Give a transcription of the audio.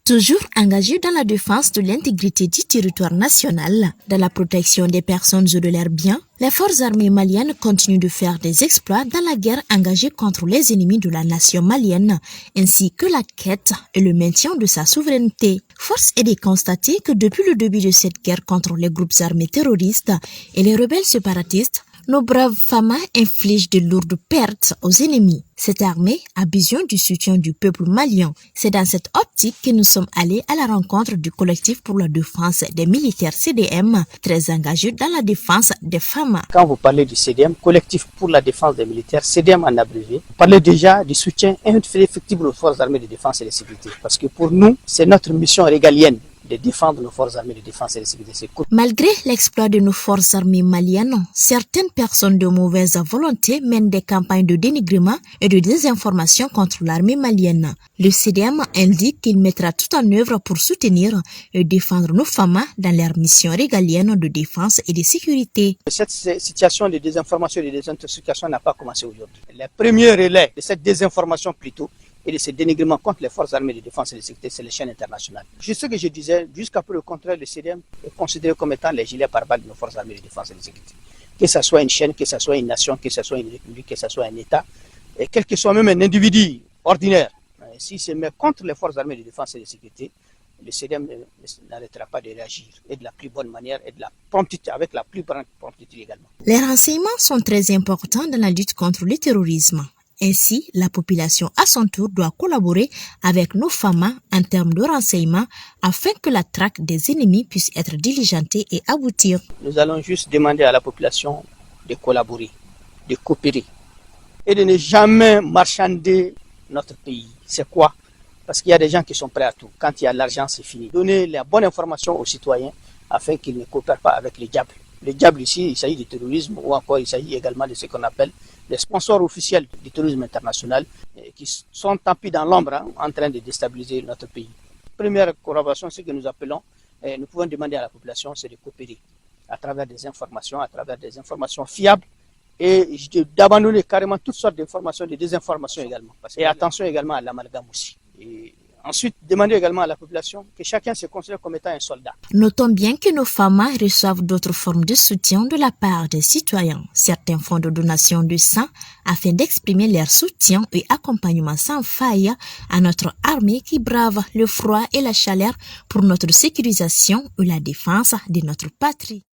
Toujours engagés dans la défense de l'intégrité du territoire national, dans la protection des personnes et de leurs biens, les forces armées maliennes continuent de faire des exploits dans la guerre engagée contre les ennemis de la nation malienne, ainsi que la quête et le maintien de sa souveraineté. Force est de constater que depuis le début de cette guerre contre les groupes armés terroristes et les rebelles séparatistes, nos braves FAMA infligent de lourdes pertes aux ennemis. Cette armée a besoin du soutien du peuple malien. C'est dans cette optique que nous sommes allés à la rencontre du collectif pour la défense des militaires CDM, très engagé dans la défense des FAMA. Quand vous parlez du CDM, collectif pour la défense des militaires, CDM en abrégé, vous parlez déjà du soutien indéfectible aux forces armées de défense et de sécurité. Parce que pour nous, c'est notre mission régalienne de défendre nos forces armées de défense et de sécurité. Malgré l'exploit de nos forces armées maliennes, certaines personnes de mauvaise volonté mènent des campagnes de dénigrement et de désinformation contre l'armée malienne. Le CDM indique qu'il mettra tout en œuvre pour soutenir et défendre nos FAMA dans leur mission régalienne de défense et de sécurité. Cette situation de désinformation et de désintoxication n'a pas commencé aujourd'hui. Les premiers relais de cette désinformation plutôt et de ce dénigrement contre les forces armées de défense et de sécurité, c'est les chaînes internationales. Juste ce que je disais, jusqu'à peu le contraire, le CDM est considéré comme étant les gilets pare-balles de nos forces armées de défense et de sécurité. Que ce soit une chaîne, que ce soit une nation, que ce soit une république, que ce soit un État, et quel que soit même un individu ordinaire, s'il se met contre les forces armées de défense et de sécurité, le CDM n'arrêtera pas de réagir et de la plus bonne manière et de la promptitude, avec la plus grande promptitude également. Les renseignements sont très importants dans la lutte contre le terrorisme. Ainsi, la population à son tour doit collaborer avec nos FAMA en termes de renseignements afin que la traque des ennemis puisse être diligentée et aboutir. Nous allons juste demander à la population de collaborer, de coopérer et de ne jamais marchander notre pays. C'est quoi? Parce qu'il y a des gens qui sont prêts à tout. Quand il y a l'argent, c'est fini. Donner la bonne information aux citoyens afin qu'ils ne coopèrent pas avec les diables. Les diables ici, il s'agit du terrorisme ou encore il s'agit également de ce qu'on appelle les sponsors officiels du terrorisme international qui sont tapis dans l'ombre en train de déstabiliser notre pays. Première collaboration, ce que nous appelons, nous pouvons demander à la population, c'est de coopérer à travers des informations fiables et d'abandonner carrément toutes sortes d'informations, de désinformations également. Et attention également à l'amalgame aussi. Et ensuite, demander également à la population que chacun se considère comme étant un soldat. Notons bien que nos FAMA reçoivent d'autres formes de soutien de la part des citoyens. Certains fonds de donation de sang afin d'exprimer leur soutien et accompagnement sans faille à notre armée qui brave le froid et la chaleur pour notre sécurisation et la défense de notre patrie.